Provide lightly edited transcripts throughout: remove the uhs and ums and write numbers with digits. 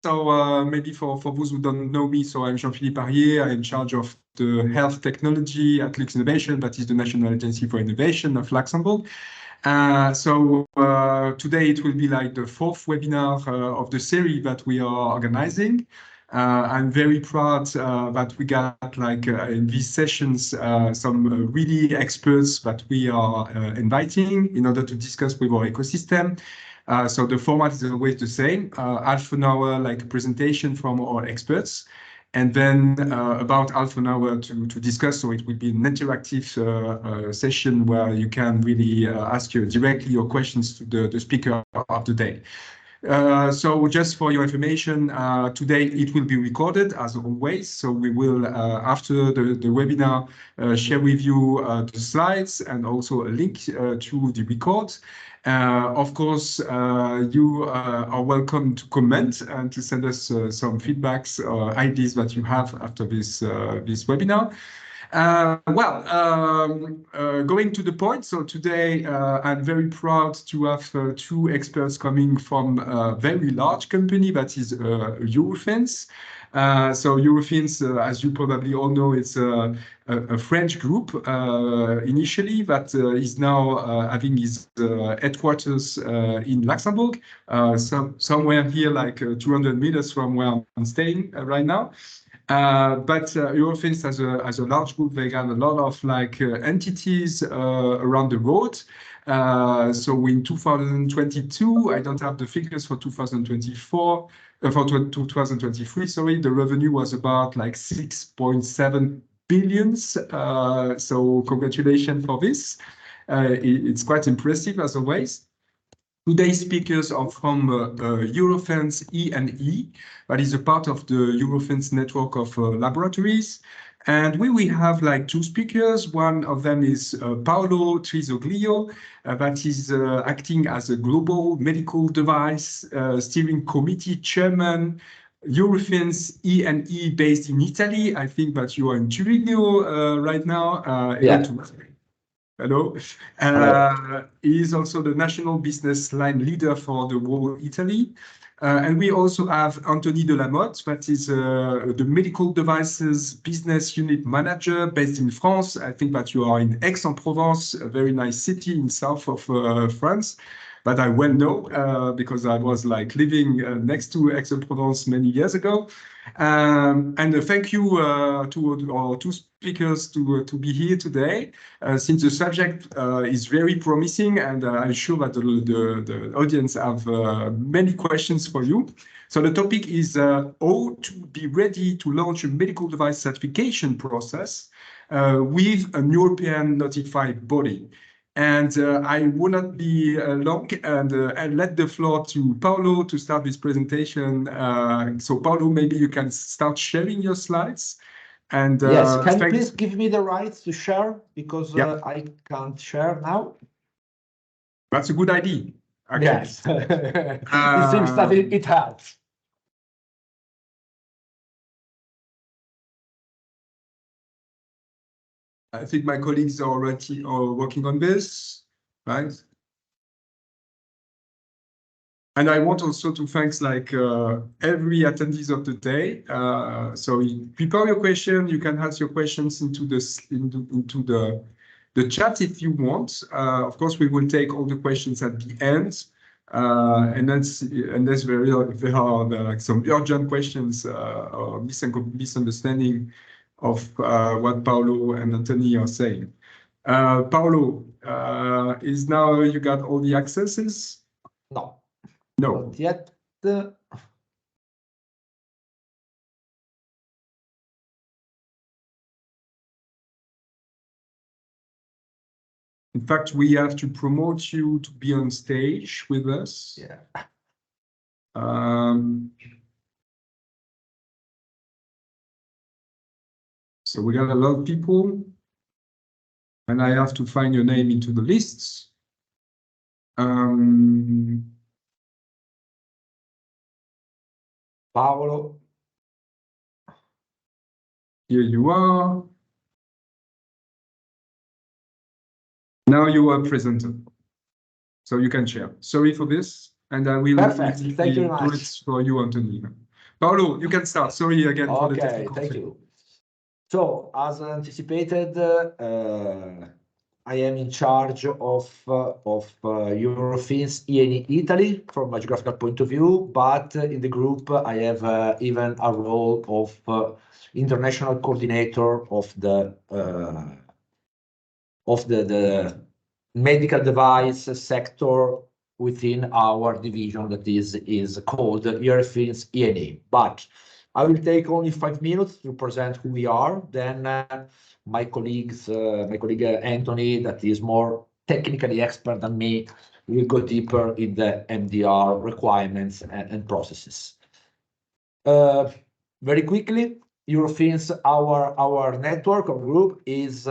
So maybe for those who don't know me, so I'm Jean-Philippe Arrier. I'm in charge of the health technology at Lux Innovation, that is the National Agency for Innovation of Luxembourg. Today it will be like the fourth webinar of the series that we are organizing. I'm very proud that we got like in these sessions some really experts that we are inviting in order to discuss with our ecosystem. So the format is always the same, half an hour like presentation from our experts, and then about half an hour to discuss. So it will be an interactive session where you can really ask directly your questions to the speaker of the day. So just for your information, today it will be recorded as always. So we will, after the webinar, share with you the slides and also a link to the record. Of course, you are welcome to comment and to send us some feedbacks or ideas that you have after this webinar. Going to the point. So today I'm very proud to have two experts coming from a very large company that is Eurofins. So Eurofins, as you probably all know, it's a French group initially that is now having its headquarters in Luxembourg, somewhere here like 200 meters from where I'm staying right now. But Eurofins as a large group, they got a lot of like entities around the world. So in 2022, I don't have the figures for 2024, for 2023, sorry, the revenue was about like 6.7 billions. So congratulations for this. It's quite impressive as always. Today's speakers are from Eurofins E&E, that is a part of the Eurofins network of laboratories. And we will have like two speakers. One of them is Paolo Trisoglio, that is acting as a global medical device steering committee chairman, Eurofins E&E based in Italy. I think that you are in Turin right now. Yeah. Hello. He is also the national business line leader for the whole Italy. And we also have Anthony Delamotte, that is the medical devices business unit manager based in France. I think that you are in Aix-en-Provence, a very nice city in south of France, that I well know because I was like living next to Aix-en-Provence many years ago. And thank you to our two speakers to be here today, since the subject is very promising, and I'm sure that the audience have many questions for you. So the topic is how to be ready to launch a medical device certification process with an European notified body. And I will not be long, and I'll let the floor to Paolo to start this presentation. So Paolo, maybe you can start sharing your slides. And yes, can you please give me the rights to share, because yeah. I can't share now. That's a good idea, actually. Yes, it seems that it helps. I think my colleagues are already working on this, right? And I want also to thank like every attendees of the day. So prepare your question. You can ask your questions into the chat if you want. Of course, we will take all the questions at the end. Unless there are like some urgent questions or misunderstanding of what Paolo and Anthony are saying. Paolo, is now you got all the accesses? No. No. Not yet. In fact, we have to promote you to be on stage with us. Yeah. So we got a lot of people, and I have to find your name into the lists. Paolo. Here you are. Now you are presented, so you can share. Sorry for this, and I will Perfect. Thank you very much. do it for you, Anthony. Paolo, you can start. Sorry again for the Okay, technical thank thing. you. So, as anticipated, I am in charge of Eurofins E&E Italy from a geographical point of view, but in the group I have even a role of international coordinator of the medical device sector within our division that is called Eurofins E&E. But I will take only 5 minutes to present who we are. Then my colleague Anthony, that is more technically expert than me, will go deeper in the MDR requirements and processes. Very quickly, Eurofins, our network or group is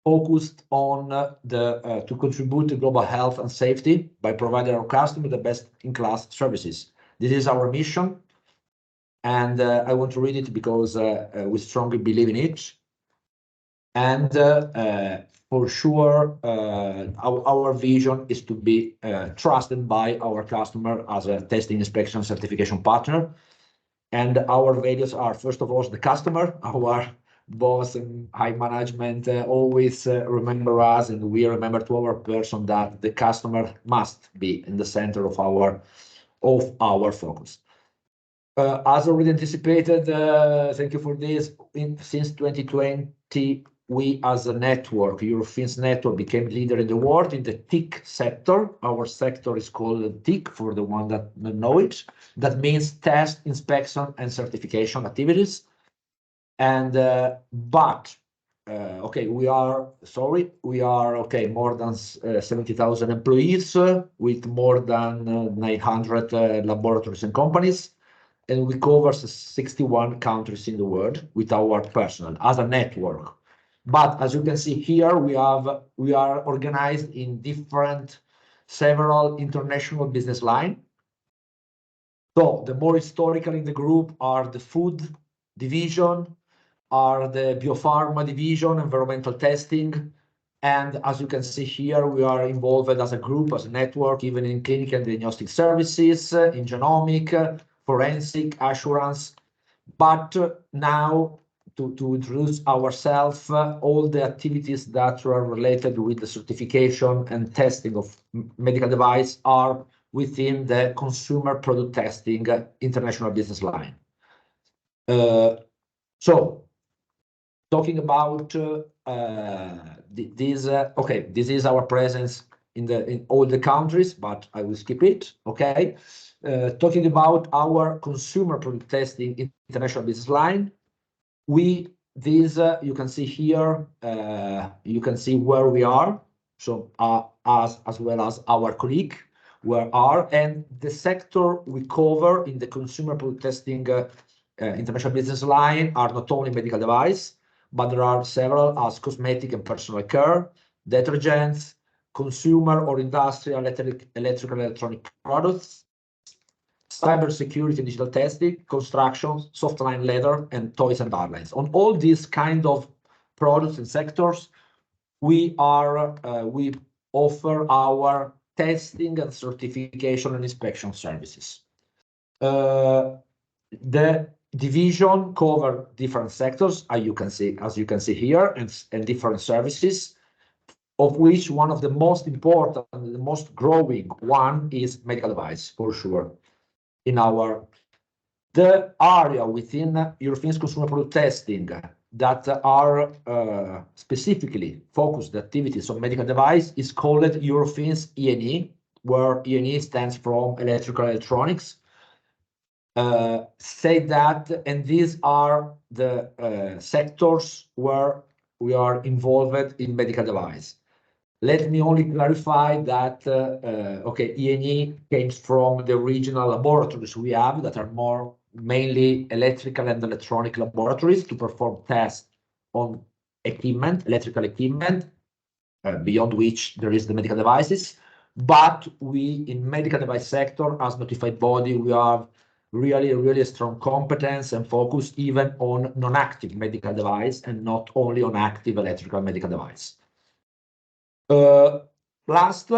focused on to contribute to global health and safety by providing our customers the best-in-class services. This is our mission, and I want to read it because we strongly believe in it. And for sure, our vision is to be trusted by our customer as a testing, inspection, certification partner. And our values are, first of all, the customer. Our boss and high management always remember us, and we remember to our person that the customer must be in the center of our focus. As already anticipated, thank you for this. Since 2020, we as a network, Eurofins network, became leader in the world in the TIC sector. Our sector is called TIC for the one that know it. That means test, inspection, and certification activities. And okay, we are more than 70,000 employees with more than 900 laboratories and companies, and we cover 61 countries in the world with our personnel as a network. But as you can see here, we are organized in several international business lines. So the more historical in the group are the food division, are the biopharma division, environmental testing. And as you can see here, we are involved as a group, as a network, even in clinical and diagnostic services, in genomic, forensic, assurance. But now, to introduce ourselves, all the activities that are related with the certification and testing of medical device are within the consumer product testing international business line. So, talking about this is our presence in all the countries, but I will skip it. Okay, talking about our consumer product testing international business line, you can see here, you can see where we are. So as well as our colleague, where are, and the sector we cover in the consumer product testing international business line are not only medical device, but there are several as cosmetic and personal care, detergents, consumer or industrial electrical electronic products, cybersecurity and digital testing, construction, softline leather, and toys and hardlines. On all these kind of products and sectors, we offer our testing and certification and inspection services. The division cover different sectors, as you can see here, and different services, of which one of the most important and the most growing one is medical device, for sure. The area within Eurofins consumer product testing that are specifically focused activities on medical device is called Eurofins E&E, where E&E stands for electrical electronics. Say that, and these are the sectors where we are involved in medical device. Let me only clarify that E&E comes from the original laboratories we have that are more mainly electrical and electronic laboratories to perform tests on equipment, electrical equipment, beyond which there is the medical devices. But we, in medical device sector, as notified body, we have really strong competence and focus even on non-active medical device and not only on active electrical medical device. Last,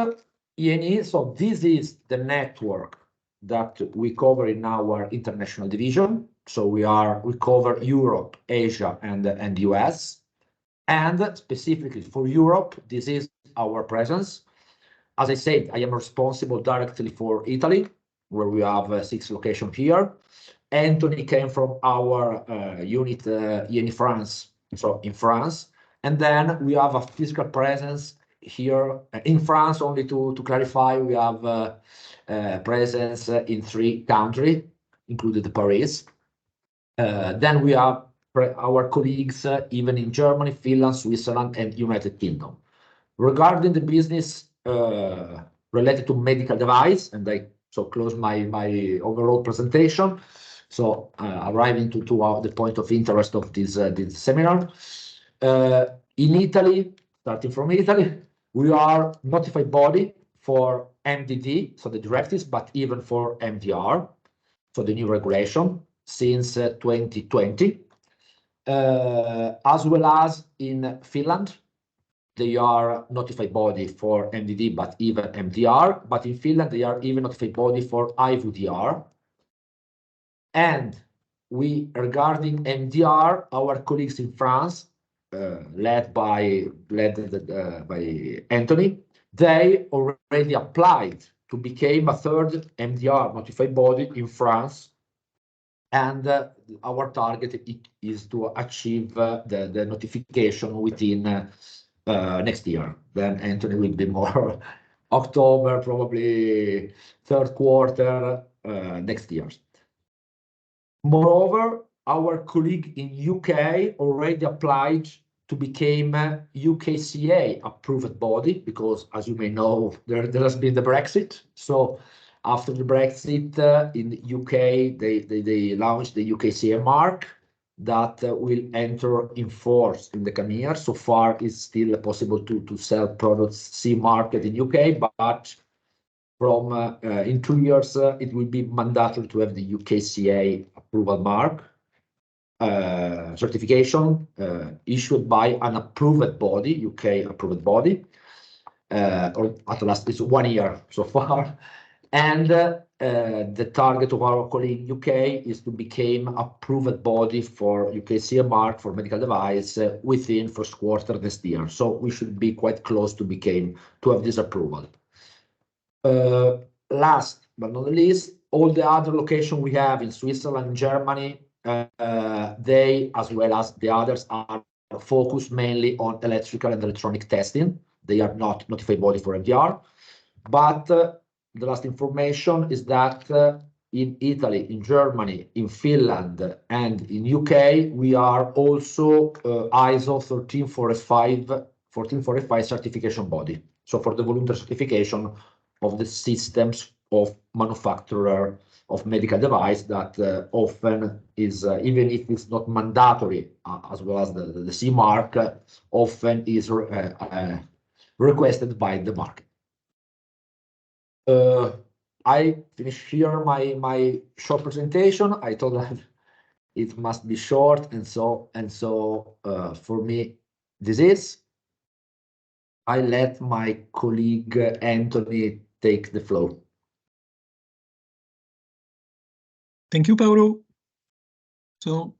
E&E, so this is the network that we cover in our international division. So we cover Europe, Asia, and US. And specifically for Europe, this is our presence. As I said, I am responsible directly for Italy, where we have 6 locations here. Anthony came from our unit in France, so in France. And then we have a physical presence here in France. Only to clarify, we have presence in 3 countries, including Paris. Then we have our colleagues even in Germany, Finland, Switzerland, and United Kingdom. Regarding the business related to medical device, and I close my overall presentation. So arriving to the point of interest of this seminar. In Italy, starting from Italy, we are notified body for MDD, so the directives, but even for MDR, so the new regulation since 2020, as well as in Finland. They are notified body for MDD, but even MDR. But in Finland, they are even notified body for IVDR. And regarding MDR, our colleagues in France, led by Anthony, they already applied to become a 3rd MDR notified body in France. And our target is to achieve the notification within next year. Then Anthony will be more October, probably 3rd quarter next year. Moreover, our colleague in UK already applied to become a UKCA approved body, because as you may know, there has been the Brexit. So after the Brexit in the UK, they launched the UKCA mark that will enter in force in the coming year. So far, it's still possible to sell products C market in UK, but from in 2 years, it will be mandatory to have the UKCA approval mark certification issued by an approved body, UK approved body, or at last it's 1 year so far. And the target of our colleague UK is to become approved body for UKCA mark for medical device within 1st quarter this year. So we should be quite close to have this approval. Last but not least, all the other locations we have in Switzerland and Germany, they, as well as the others, are focused mainly on electrical and electronic testing. They are not notified body for MDR. But the last information is that in Italy, in Germany, in Finland, and in UK, we are also ISO 13485 certification body. So for the voluntary certification of the systems of manufacturer of medical device that often is, even if it's not mandatory, as well as the C mark, often is requested by the market. I finish here my short presentation. I thought that it must be short, and so for me, this is. I let my colleague Anthony take the floor. Thank you, Paolo. So,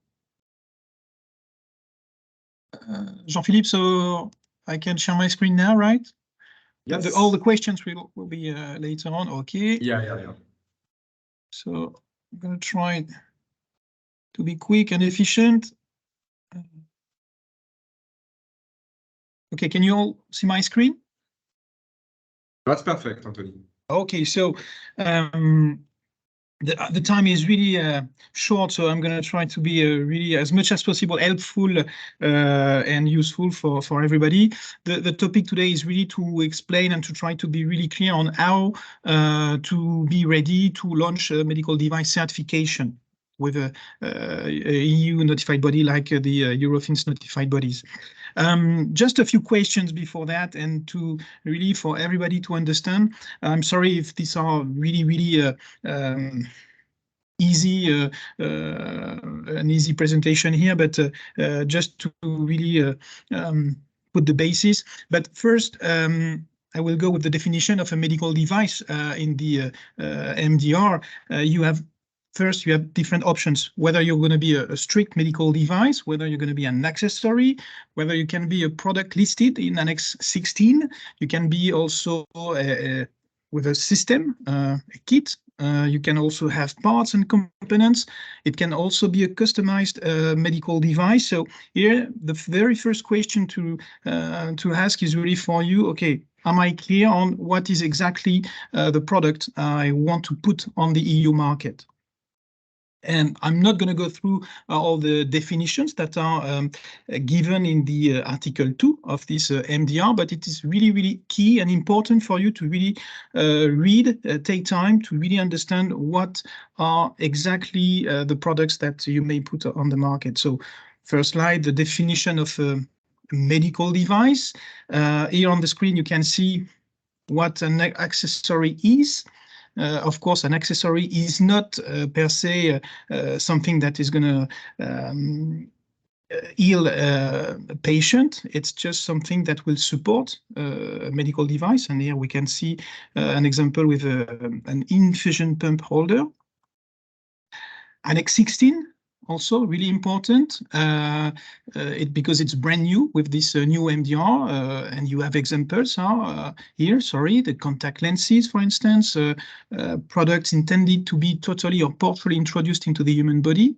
Jean-Philippe, so I can share my screen now, right? Yes. All the questions will be later on. Okay. Yeah. So I'm going to try to be quick and efficient. Okay, can you all see my screen? That's perfect, Anthony. Okay, so the time is really short, so I'm going to try to be really as much as possible helpful and useful for everybody. The topic today is really to explain and to try to be really clear on how to be ready to launch a medical device certification with a EU notified body like the Eurofins notified bodies. Just a few questions before that, and to really for everybody to understand. I'm sorry if these are really easy an easy presentation here, but just to really put the basis. But first, I will go with the definition of a medical device in the MDR. First, you have different options, whether you're going to be a strict medical device, whether you're going to be an accessory, whether you can be a product listed in Annex 16. You can be also with a system, a kit. You can also have parts and components. It can also be a customized medical device. So here, the very first question to ask is really for you, okay, am I clear on what is exactly the product I want to put on the EU market? And I'm not going to go through all the definitions that are given in the Article 2 of this MDR, but it is really, really key and important for you to really read, take time to really understand what are exactly the products that you may put on the market. So first slide, the definition of a medical device. Here on the screen, you can see what an accessory is. Of course, an accessory is not per se something that is going to heal a patient. It's just something that will support a medical device. And here we can see an example with an infusion pump holder. Annex 16. Also really important because it's brand new with this new MDR, and you have examples here, the contact lenses, for instance, products intended to be totally or partially introduced into the human body,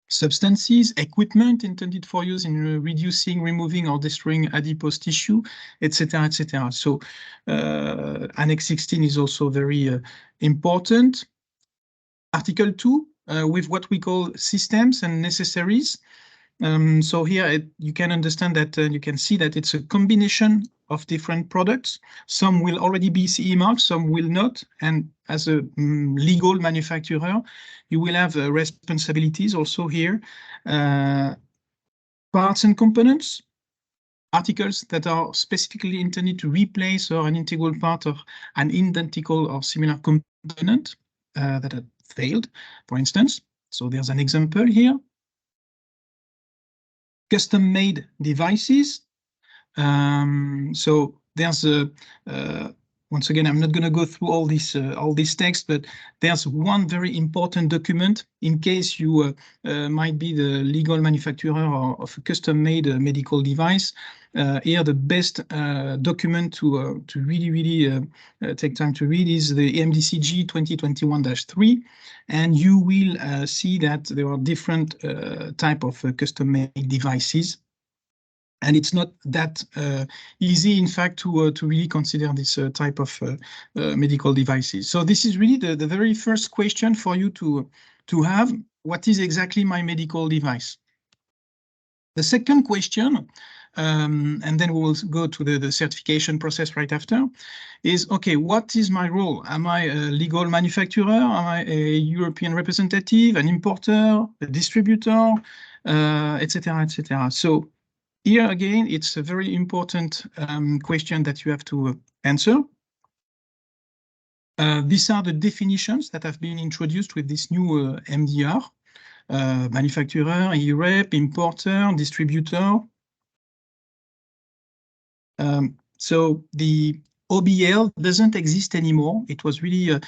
substances, equipment intended for use in reducing, removing, or destroying adipose tissue, etc., etc. So Annex 16 is also very important. Article 2. With what we call systems and necessaries. So here you can understand that you can see that it's a combination of different products. Some will already be CE marked, some will not. And as a legal manufacturer, you will have responsibilities also here. Parts and components. Articles that are specifically intended to replace or an integral part of an identical or similar component that are failed, for instance. So there's an example here. Custom-made devices. So there's once again, I'm not going to go through all this text, but there's one very important document in case you might be the legal manufacturer of a custom-made medical device. Here, the best document to really take time to read is the EMDCG 2021-3, and you will see that there are different type of custom-made devices. And it's not that easy, in fact, to really consider this type of medical devices. So this is really the very first question for you to have. What is exactly my medical device? The second question, and then we will go to the certification process right after, is, okay, what is my role? Am I a legal manufacturer? Am I a European representative, an importer, a distributor, etc., etc.? So here again, it's a very important question that you have to answer. These are the definitions that have been introduced with this new MDR. Manufacturer, EU-rep, importer, distributor. So the OBL doesn't exist anymore. It was really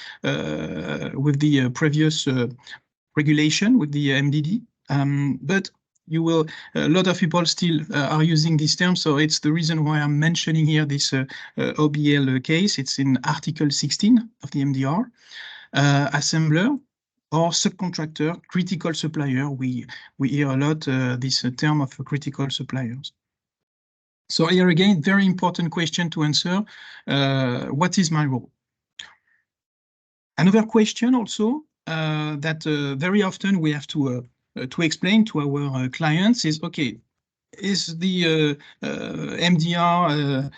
with the previous regulation with the MDD, but a lot of people still are using this term, so it's the reason why I'm mentioning here this OBL case. It's in Article 16 of the MDR. Assembler or subcontractor, critical supplier. We hear a lot this term of critical suppliers. So here again, very important question to answer. What is my role? Another question also that very often we have to explain to our clients is, okay, is the MDR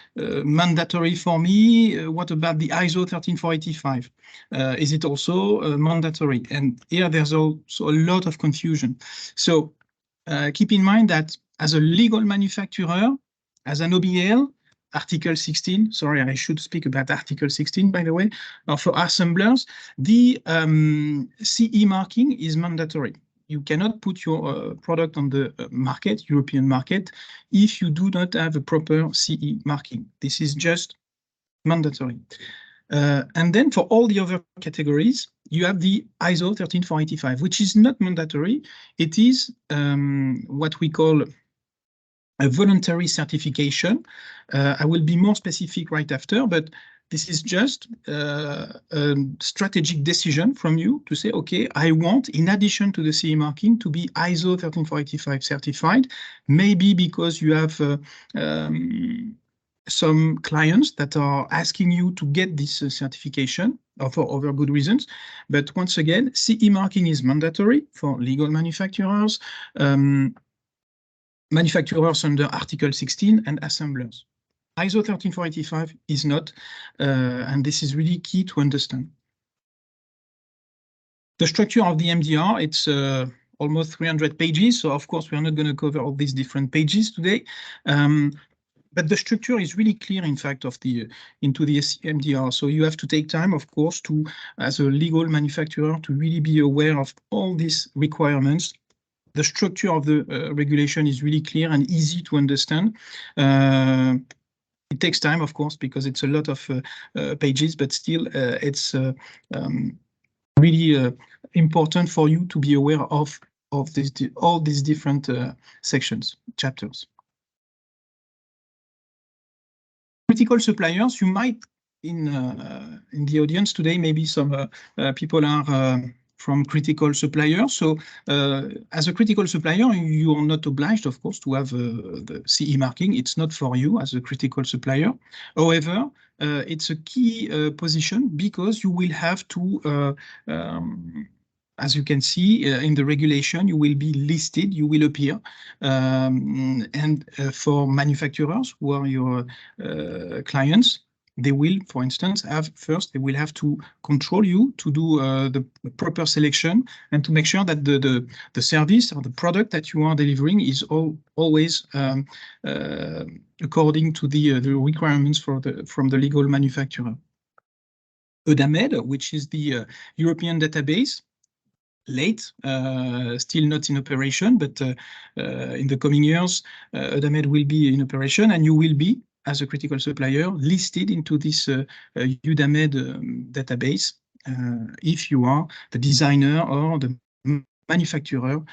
mandatory for me? What about the ISO 13485? Is it also mandatory? And here there's also a lot of confusion. So keep in mind that as a legal manufacturer, as an OBL, Article 16, sorry, I should speak about Article 16, by the way, for assemblers, the CE marking is mandatory. You cannot put your product on the market, European market, if you do not have a proper CE marking. This is just mandatory. And then for all the other categories, you have the ISO 13485, which is not mandatory. It is what we call a voluntary certification. I will be more specific right after, but this is just a strategic decision from you to say, okay, I want, in addition to the CE marking, to be ISO 13485 certified, maybe because you have some clients that are asking you to get this certification for other good reasons. But once again, CE marking is mandatory for legal manufacturers, manufacturers under Article 16 and assemblers. ISO 13485 is not, and this is really key to understand. The structure of the MDR, it's almost 300 pages, so of course we are not going to cover all these different pages today. But the structure is really clear, in fact, of the into the MDR. So you have to take time, of course, to, as a legal manufacturer, to really be aware of all these requirements. The structure of the regulation is really clear and easy to understand. It takes time, of course, because it's a lot of pages, but still it's really important for you to be aware of this, all these different sections, chapters. Critical suppliers, you might, in the audience today, maybe some people are from critical suppliers. So as a critical supplier, you are not obliged, of course, to have the CE marking. It's not for you as a critical supplier. However, it's a key position because you will have to, as you can see in the regulation, you will be listed, you will appear. And for manufacturers who are your clients, they will, for instance, they will have to control you to do the proper selection and to make sure that the service or the product that you are delivering is always according to the requirements from the legal manufacturer. EUDAMED, which is the European database, late, still not in operation, but in the coming years, EUDAMED will be in operation, and you will be, as a critical supplier, listed into this EUDAMED database if you are the designer or the manufacturer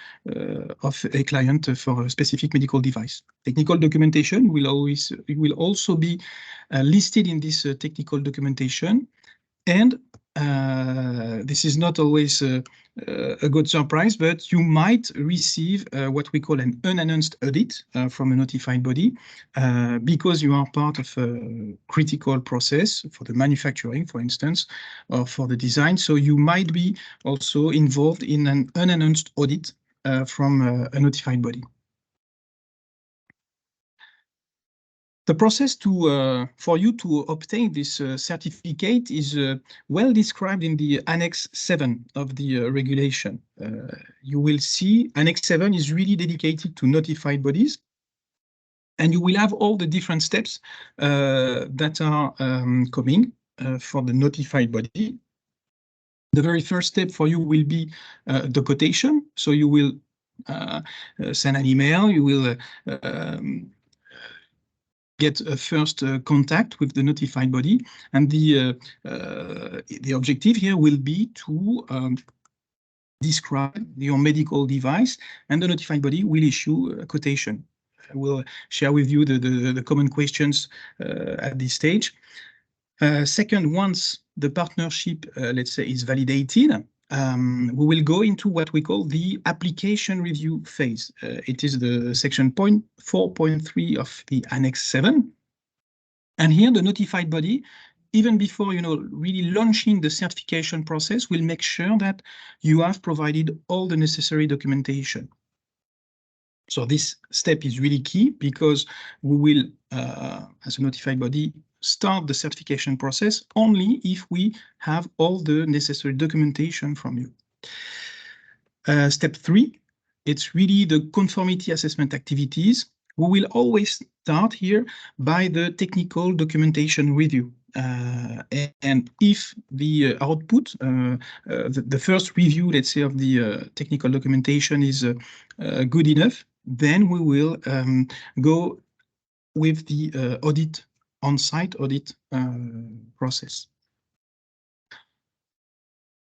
of a client for a specific medical device. Technical documentation will also be listed in this technical documentation, and this is not always a good surprise, but you might receive what we call an unannounced audit from a notified body because you are part of a critical process for the manufacturing, for instance, or for the design. So you might be also involved in an unannounced audit from a notified body. The process for you to obtain this certificate is well described in the Annex 7 of the regulation. You will see Annex 7 is really dedicated to notified bodies, and you will have all the different steps that are coming for the notified body. The very first step for you will be the quotation. So you will send an email, you will get a first contact with the notified body, and the objective here will be to describe your medical device, and the notified body will issue a quotation. I will share with you the common questions at this stage. Second, once the partnership, let's say, is validated, we will go into what we call the application review phase. It is the section 4.3 of the Annex 7. And here the notified body, even before really launching the certification process, will make sure that you have provided all the necessary documentation. So this step is really key because we will, as a notified body, start the certification process only if we have all the necessary documentation from you. Step 3, it's really the conformity assessment activities. We will always start here by the technical documentation review. And if the output, the first review, let's say, of the technical documentation is good enough, then we will go with the audit on-site audit process.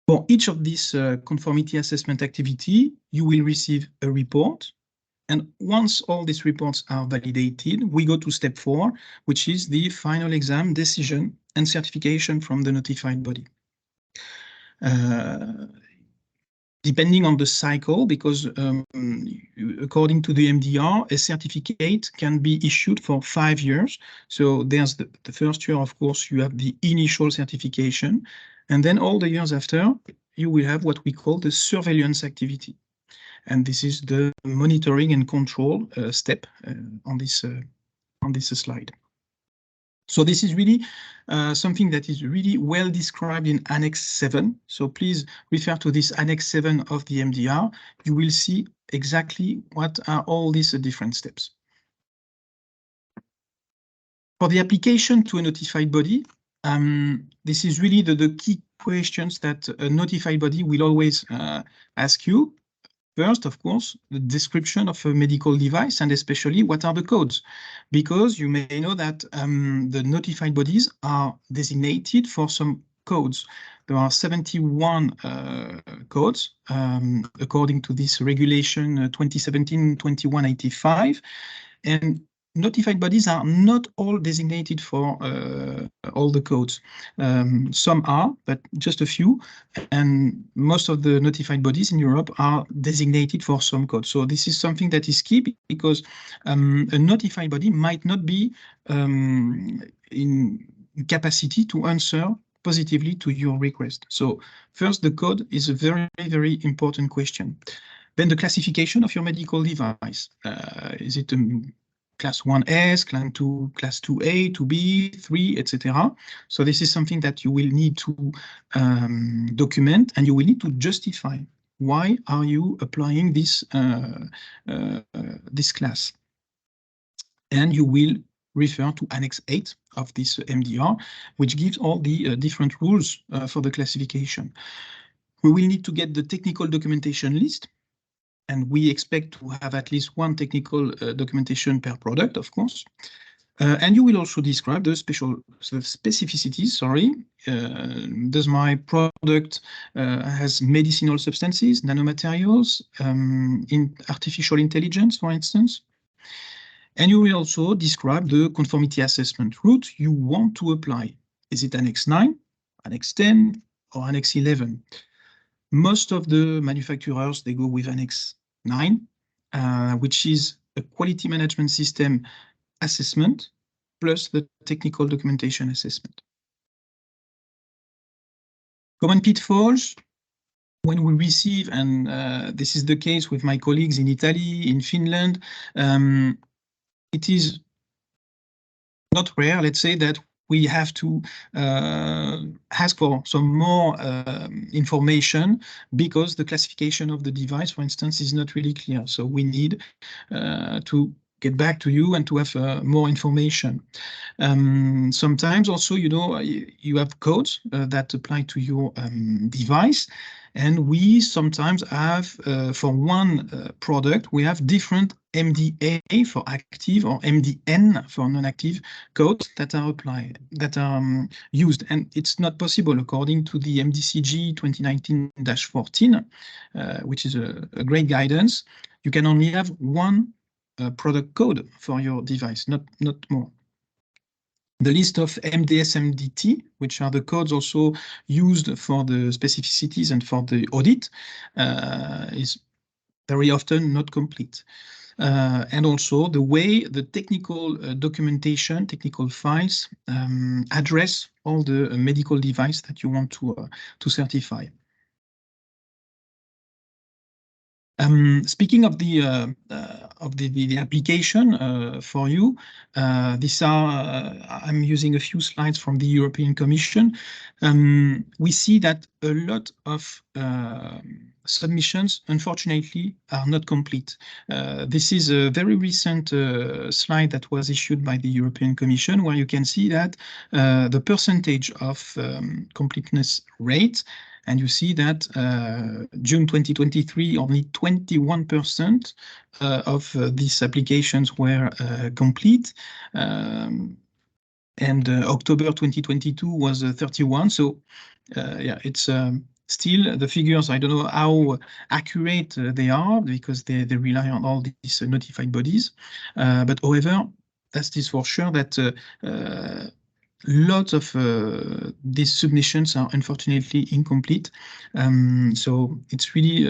For each of these conformity assessment activity, you will receive a report. And once all these reports are validated, we go to step 4, which is the final exam decision and certification from the notified body. Depending on the cycle, because according to the MDR, a certificate can be issued for 5 years. So there's the first year, of course, you have the initial certification, and then all the years after, you will have what we call the surveillance activity. And this is the monitoring and control step on this slide. So this is really something that is really well described in Annex 7. So please refer to this Annex 7 of the MDR. You will see exactly what are all these different steps. For the application to a notified body, this is really the key questions that a notified body will always ask you. First, of course, the description of a medical device, and especially what are the codes, because you may know that the notified bodies are designated for some codes. There are 71 codes according to this regulation 2017-2185, and notified bodies are not all designated for all the codes. Some are, but just a few, and most of the notified bodies in Europe are designated for some codes. So this is something that is key, because a notified body might not be in capacity to answer positively to your request. So first, the code is a very, very important question. Then the classification of your medical device. Is it Class 1S, Class 2A, 2B, 3, etc. So this is something that you will need to document, and you will need to justify why are you applying this this class. And you will refer to Annex 8 of this MDR, which gives all the different rules for the classification. We will need to get the technical documentation list, and we expect to have at least one technical documentation per product, of course. And you will also describe the specificities, sorry. Does my product has medicinal substances, nanomaterials, in artificial intelligence, for instance? And you will also describe the conformity assessment route you want to apply. Is it Annex 9, Annex 10, or Annex 11? Most of the manufacturers, they go with Annex 9, which is a quality management system assessment plus the technical documentation assessment. Common pitfalls when we receive, and this is the case with my colleagues in Italy, in Finland, it is not rare, let's say, that we have to ask for some more information because the classification of the device, for instance, is not really clear. So we need to get back to you and to have more information. Sometimes also, you know, you have codes that apply to your device. And we sometimes have, for one product, we have different MDA for active or MDN for non-active codes that are applied, that are used. And it's not possible according to the MDCG 2019-14, which is a great guidance. You can only have one product code for your device, not more. The list of MDS-MDT, which are the codes also used for the specificities and for the audit, is very often not complete. And also the way the technical documentation, technical files address all the medical device that you want to certify. Speaking of the application for you, these are I'm using a few slides from the European Commission. We see that a lot of submissions, unfortunately, are not complete. This is a very recent slide that was issued by the European Commission, where you can see that the percentage of completeness rate. And you see that June 2023, only 21% of these applications were complete. and October 2022 was 31. So yeah, it's still the figures. I don't know how accurate they are because they rely on all these notified bodies. But however, that is for sure that lots of these submissions are unfortunately incomplete. So it's really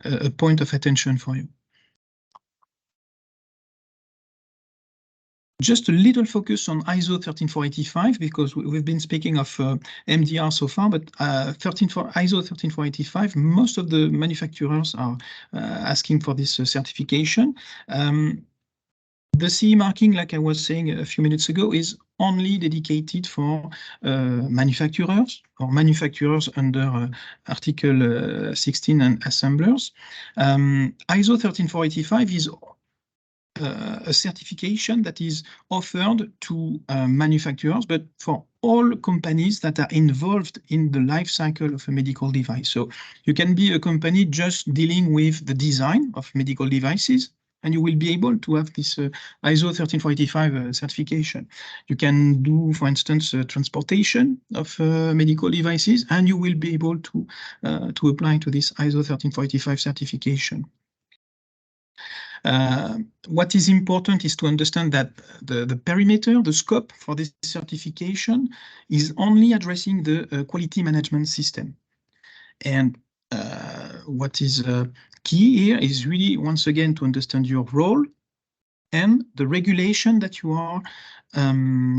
a point of attention for you. Just a little focus on ISO 13485 because we've been speaking of MDR so far, but ISO 13485, most of the manufacturers are asking for this certification. The CE marking, like I was saying a few minutes ago, is only dedicated for manufacturers or manufacturers under Article 16 and assemblers. ISO 13485 is a certification that is offered to manufacturers, but for all companies that are involved in the life cycle of a medical device. So you can be a company just dealing with the design of medical devices, and you will be able to have this ISO 13485 certification. You can do, for instance, transportation of medical devices, and you will be able to apply to this ISO 13485 certification. What is important is to understand that the perimeter, the scope for this certification is only addressing the quality management system. And what is key here is really, once again, to understand your role and the regulation that you are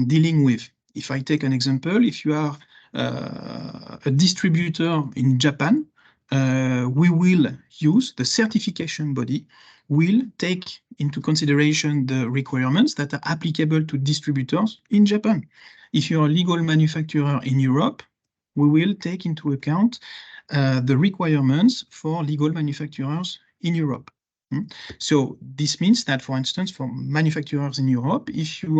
dealing with. If I take an example, if you are a distributor in Japan, we will use the certification body will take into consideration the requirements that are applicable to distributors in Japan. If you're a legal manufacturer in Europe, we will take into account the requirements for legal manufacturers in Europe. So this means that, for instance, for manufacturers in Europe, if you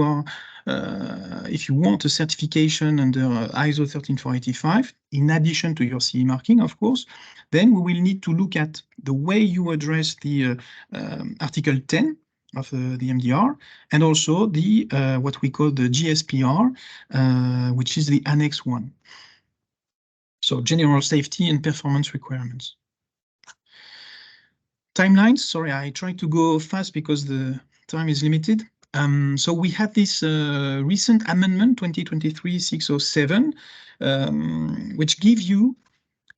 want a certification under ISO 13485, in addition to your CE marking, of course, then we will need to look at the way you address the Article 10 of the MDR, and also the what we call the GSPR, which is the Annex 1. So general safety and performance requirements. Timelines, sorry, I tried to go fast because the time is limited. So we had this recent amendment, 2023-607, which gives you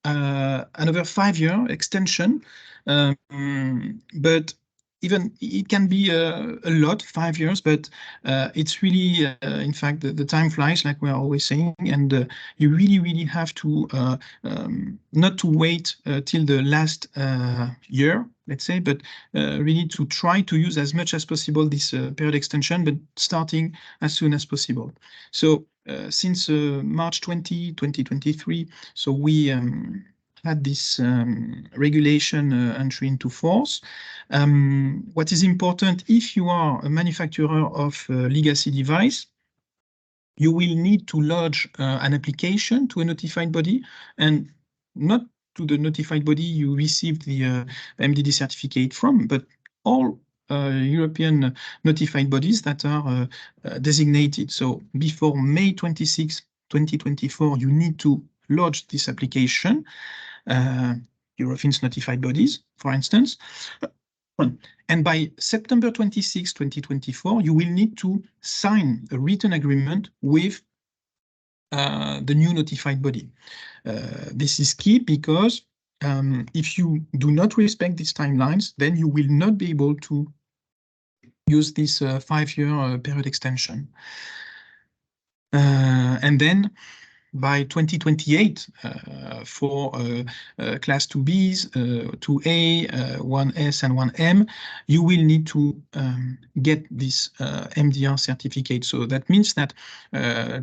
another 5-year extension, but even it can be a lot, 5 years, but it's really, in fact, the time flies, like we're always saying, and you really have to not to wait till the last year, let's say, but really to try to use as much as possible this period extension, but starting as soon as possible. So since March 2023, so we had this regulation entry into force. What is important, if you are a manufacturer of a legacy device, you will need to lodge an application to a notified body, and not to the notified body you received the MDD certificate from, but all European notified bodies that are designated. So before May 26, 2024, you need to lodge this application. Eurofins notified bodies, for instance. And by September 26, 2024, you will need to sign a written agreement with the new notified body. This is key because if you do not respect these timelines, then you will not be able to use this 5-year period extension. And then by 2028, for class 2Bs, 2A, 1S, and 1M, you will need to get this MDR certificate. So that means that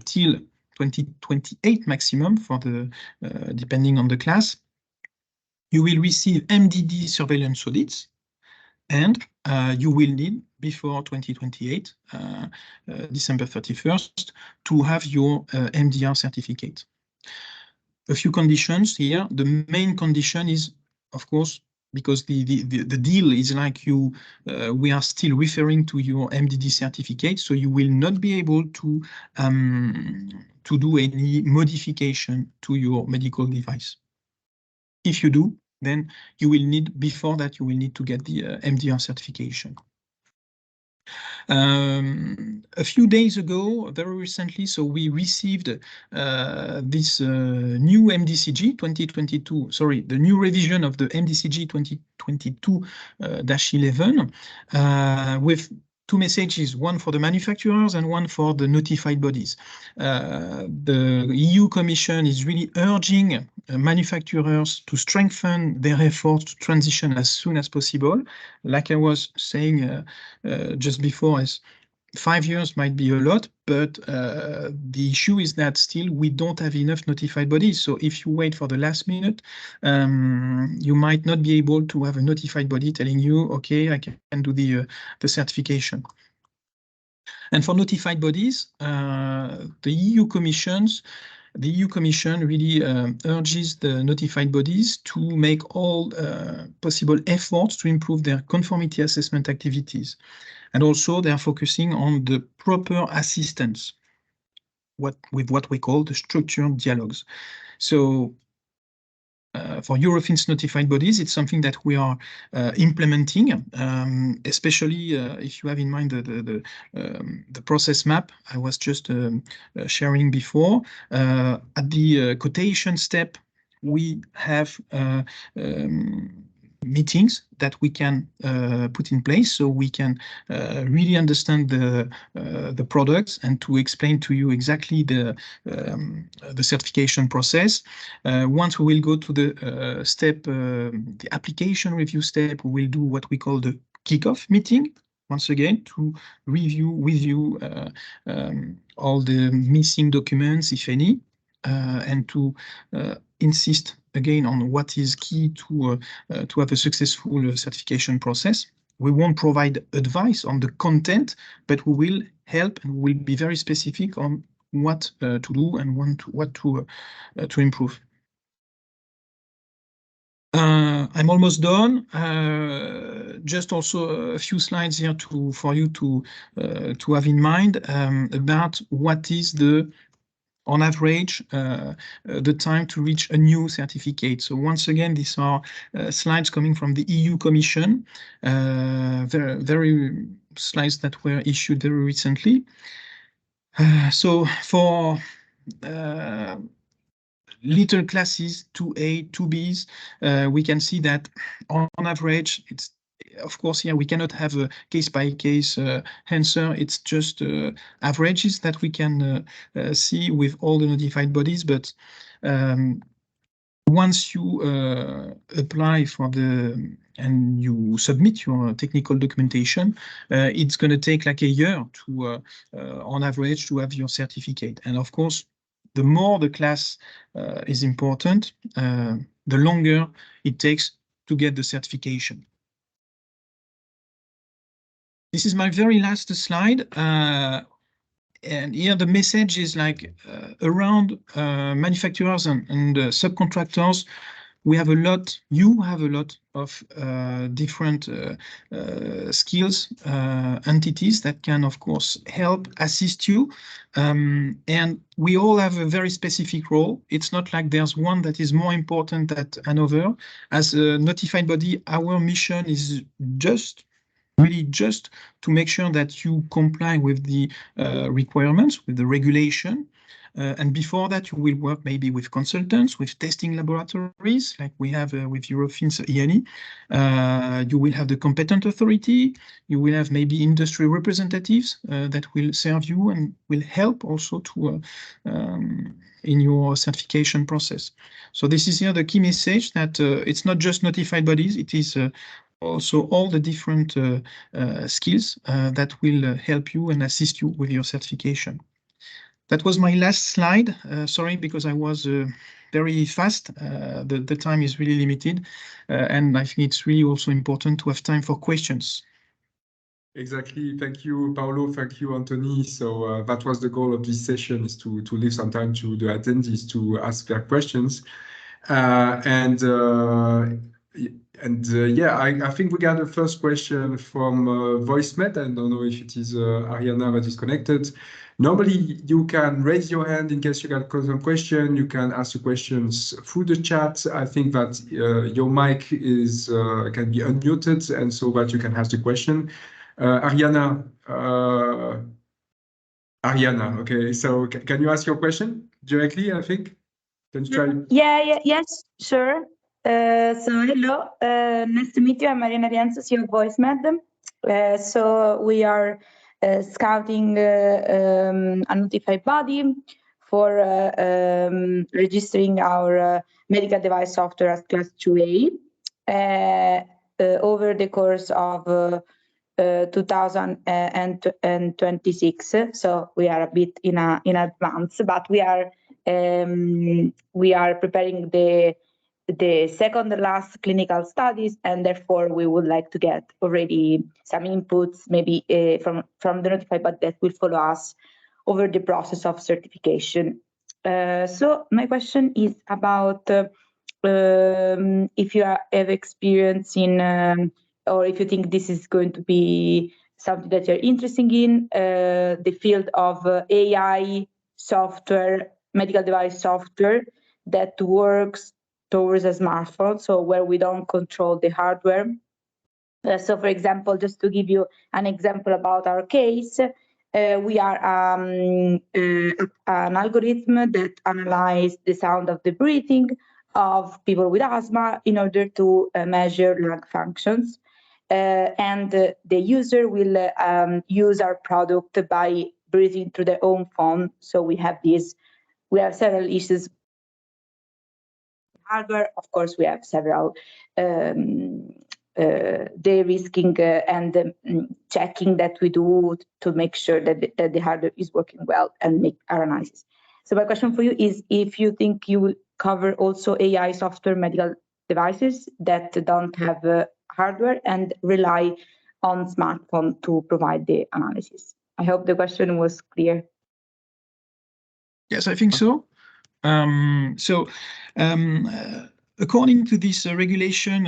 till 2028 maximum for the, depending on the class, you will receive MDD surveillance audits, and you will need, before 2028, December 31st, to have your MDR certificate. A few conditions here. The main condition is, of course, because the deal is like we are still referring to your MDD certificate, so you will not be able to do any modification to your medical device. If you do, then you will need, before that, you will need to get the MDR certification. A few days ago, very recently, so we received this new MDCG 2022, sorry, the new revision of the MDCG 2022-11 with two messages, one for the manufacturers and one for the notified bodies. The EU Commission is really urging manufacturers to strengthen their efforts to transition as soon as possible. Like I was saying just before, as 5 years might be a lot, but the issue is that still we don't have enough notified bodies. So if you wait for the last minute, you might not be able to have a notified body telling you, okay, I can do the certification. And for notified bodies, the EU Commission really urges the notified bodies to make all possible efforts to improve their conformity assessment activities. And also they are focusing on the proper assistance with what we call the structured dialogues. So for Eurofins notified bodies, it's something that we are implementing, especially if you have in mind the process map I was just sharing before. At the quotation step, we have meetings that we can put in place, so we can really understand the products and to explain to you exactly the certification process. Once we will go to the step, the application review step, we will do what we call the kickoff meeting, once again, to review with you all the missing documents, if any, and to insist again on what is key to have a successful certification process. We won't provide advice on the content, but we will help and we will be very specific on what to do and what to improve. I'm almost done. Just also a few slides here for you to have in mind about what is on average, the time to reach a new certificate. So once again, these are slides coming from the EU Commission, very slides that were issued very recently. So for little classes 2A, 2Bs, we can see that on average, it's, of course, yeah, we cannot have a case-by-case answer. It's just averages that we can see with all the notified bodies. But once you apply for and you submit your technical documentation, it's going to take like a year to, on average, to have your certificate. And of course, the more the class is important, the longer it takes to get the certification. This is my very last slide. And here the message is like around manufacturers and subcontractors. You have a lot of different skills, entities that can, of course, help assist you. And we all have a very specific role. It's not like there's one that is more important than another. As a notified body, our mission is really just to make sure that you comply with the requirements, with the regulation. And before that, you will work maybe with consultants, with testing laboratories, like we have with Eurofins ENI. You will have the competent authority. You will have maybe industry representatives that will serve you and will help also to in your certification process. So this is here the key message, that it's not just notified bodies, it is also all the different skills that will help you and assist you with your certification. That was my last slide. Sorry, because I was very fast. The time is really limited. And I think it's really also important to have time for questions. Exactly. Thank you, Paolo. Thank you, Anthony. So that was the goal of this session, is to leave some time to the attendees to ask their questions. And yeah, I think we got a first question from VoiceMed. I don't know if it is Ariana that is connected. Normally, you can raise your hand in case you got some question. You can ask your questions through the chat. I think that your mic is can be unmuted, and so that you can ask the question. Ariana, okay. So can you ask your question directly? I think. Can you try? Yes, sure. So hello, nice to meet you. I'm Mariana Rienzo, CEO of VoiceMed. So we are scouting a notified body for registering our medical device software as Class 2A over the course of 2026. So we are a bit in advance, but we are preparing the second last clinical studies, and therefore we would like to get already some inputs, maybe from the notified body that will follow us over the process of certification. So my question is about if you have experience in or if you think this is going to be something that you're interested in, the field of AI software, medical device software that works towards a smartphone, so where we don't control the hardware. So for example, just to give you an example about our case, we are an algorithm that analyzes the sound of the breathing of people with asthma in order to measure lung functions. And the user will use our product by breathing through their own phone. So we have several issues. Hardware, of course, we have several de-risking and checking that we do to make sure that the hardware is working well and make our analysis. So my question for you is if you think you will cover also AI software medical devices that don't have hardware and rely on smartphone to provide the analysis. I hope the question was clear. Yes, I think so. According to this regulation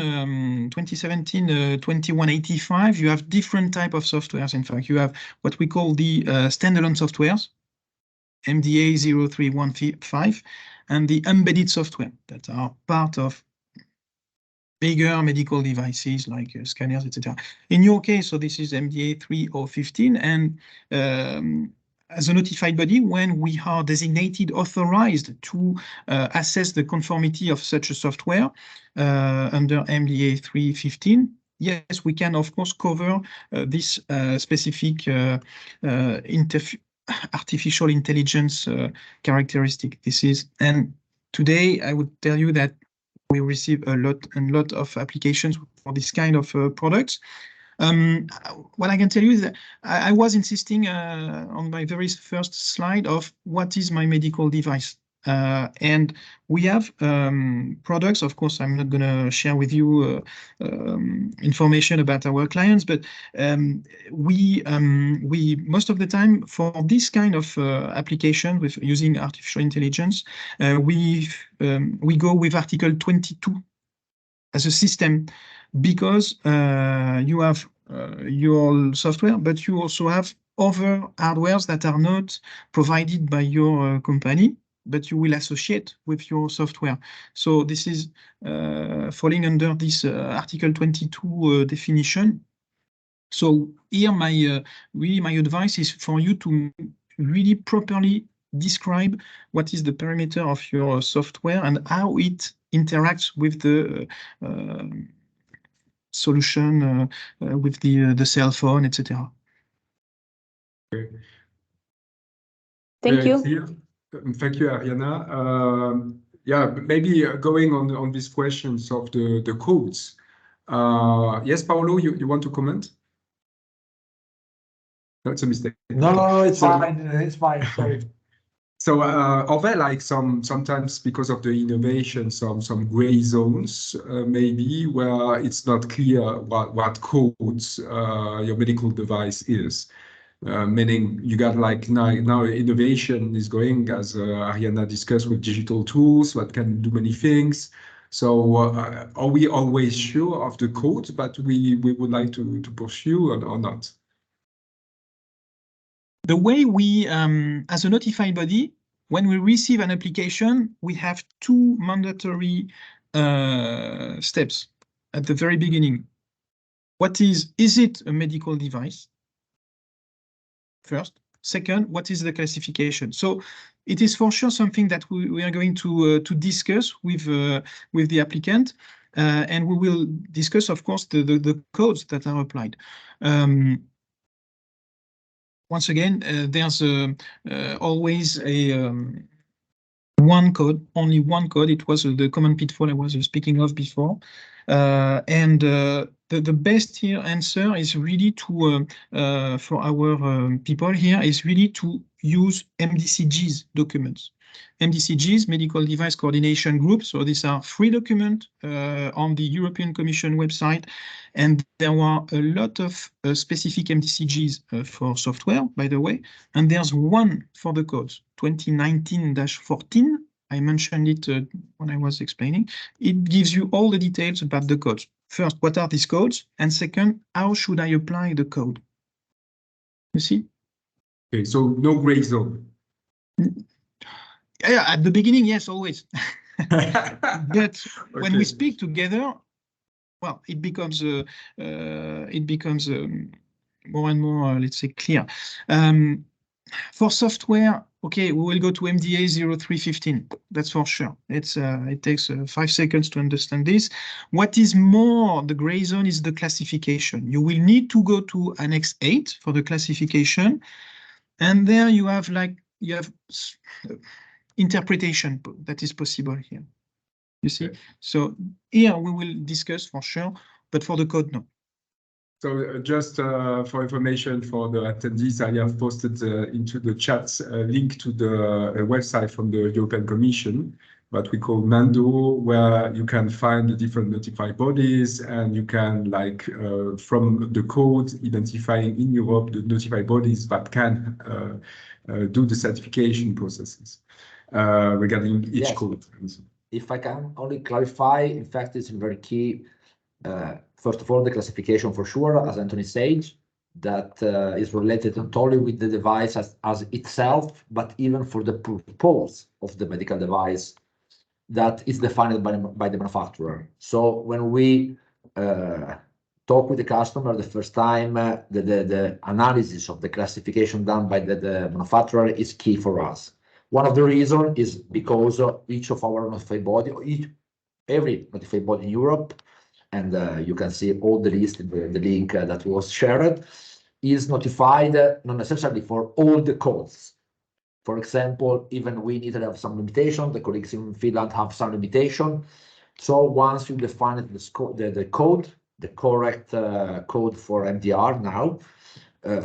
2017-2185, you have different type of softwares. In fact, you have what we call the standalone softwares, MDA 0315, and the embedded software that are part of bigger medical devices like scanners, etc. In your case, so this is MDA 3015, and as a notified body, when we are designated authorized to assess the conformity of such a software under MDA 315, yes, we can of course cover this specific artificial intelligence characteristic. And today I would tell you that we receive a lot of applications for this kind of products. What I can tell you is that I was insisting on my very first slide of what is my medical device. And we have products. Of course, I'm not going to share with you information about our clients, but we most of the time for this kind of application with using artificial intelligence, we go with Article 22 as a system, because you have your software, but you also have other hardwares that are not provided by your company, but you will associate with your software. So this is falling under this Article 22 definition. So here my advice is for you to really properly describe what is the parameter of your software and how it interacts with the solution, with the cell phone, etc. Okay. Thank you. Thank you, Ariana. Yeah, maybe going on these questions of the codes. Yes, Paolo, you want to comment? That's a mistake. No, it's fine. It's fine. Sorry. So are there like sometimes because of the innovation, some gray zones maybe where it's not clear what codes your medical device is? Meaning you got like now innovation is going, as Ariana discussed, with digital tools that can do many things. So are we always sure of the code that we would like to pursue or not? The way we, as a notified body, when we receive an application, we have two mandatory steps at the very beginning. What is it a medical device? First. Second, what is the classification? So it is for sure something that we are going to discuss with the applicant, and we will discuss, of course, the codes that are applied. Once again, there's always a one code, only one code. It was the common pitfall I was speaking of before. And the best here answer is really to, for our people here, is really to use MDCG's documents. MDCG's, Medical Device Coordination Group. So these are free documents on the European Commission website. And there are a lot of specific MDCGs for software, by the way. And there's one for the codes, 2019-14. I mentioned it when I was explaining. It gives you all the details about the codes. First, what are these codes? And second, how should I apply the code? You see? Okay, so no gray zone. Yeah, at the beginning, yes, always. But when we speak together, well, it becomes more and more, let's say, clear. For software, okay, we will go to MDA 0315. That's for sure. It takes 5 seconds to understand this. What is more the gray zone is the classification. You will need to go to Annex 8 for the classification, and there you have interpretation that is possible here. You see? Okay. So here we will discuss for sure, but for the code, no. So just for information for the attendees, I have posted into the chat a link to the website from the European Commission, what we call Mando, where you can find the different notified bodies, and you can, like, from the code, identifying in Europe the notified bodies that can do the certification processes regarding each Yes. code. If I can only clarify, in fact, it's very key. First of all, the classification for sure, as Anthony said, that is related not only with the device as itself, but even for the purpose of the medical device that is defined by the manufacturer. So when we talk with the customer the first time, the analysis of the classification done by the manufacturer is key for us. One of the reasons is because each of our notified body, every notified body in Europe, and you can see all the list in the link that was shared, is notified not necessarily for all the codes. For example, even we need to have some limitation. The colleagues in Finland have some limitation. So once you define the code, the correct code for MDR now,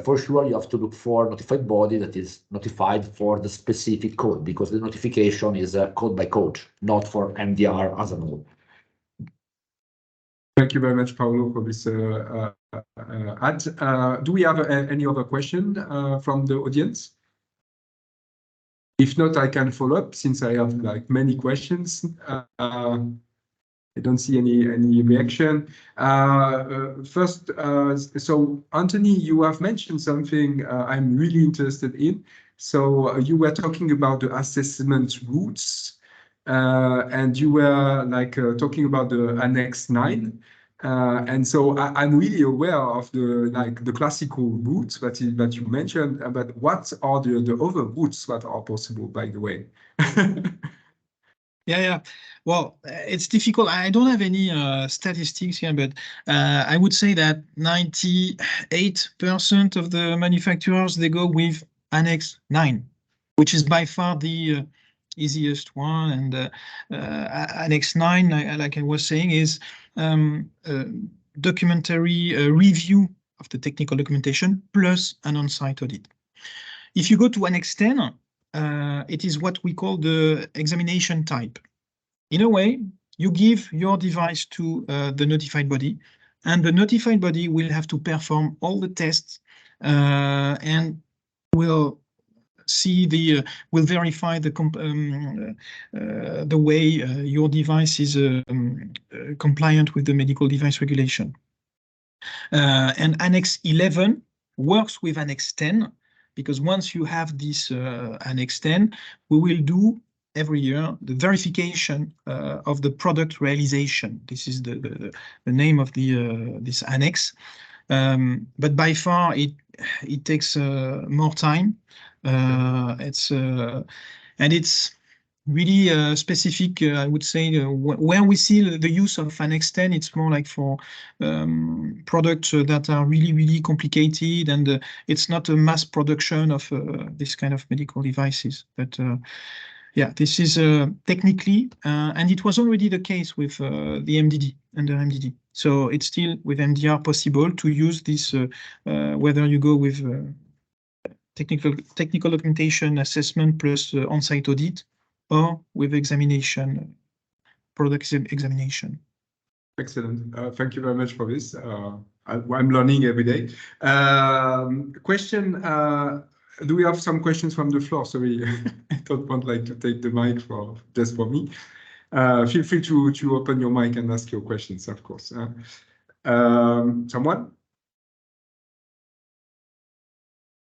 for sure you have to look for notified body that is notified for the specific code, because the notification is code by code, not for MDR as a whole. Thank you very much, Paolo, for this ad. Do we have any other question from the audience? If not, I can follow up since I have like many questions. I don't see any reaction. First, so Anthony, you have mentioned something I'm really interested in. So you were talking about the assessment routes. And you were like talking about the Annex 9, and so I'm really aware of the classical routes that you mentioned, but what are the other routes that are possible, by the way? Yeah. Well, it's difficult. I don't have any statistics here, but I would say that 98% of the manufacturers, they go with Annex 9, which is by far the easiest one. And Annex 9, like I was saying, is documentary review of the technical documentation plus an on-site audit. If you go to Annex 10, it is what we call the examination type. In a way, you give your device to the notified body, and the notified body will have to perform all the tests and will will verify the way your device is compliant with the medical device regulation. And Annex 11 works with Annex 10, because once you have this Annex 10, we will do every year the verification of the product realization. This is the name of this annex. But by far it takes more time. It's really specific, I would say, where we see the use of Annex 10, it's more like for products that are really, really complicated, and it's not a mass production of this kind of medical devices. But yeah, this is technically, and it was already the case with the MDD, under MDD. So it's still with MDR possible to use this, whether you go with technical documentation assessment plus on-site audit, or with examination, product examination. Excellent. Thank you very much for this. I'm learning every day. Question, do we have some questions from the floor? Sorry, I don't want to take the mic just for me. Feel free to open your mic and ask your questions, of course. Someone?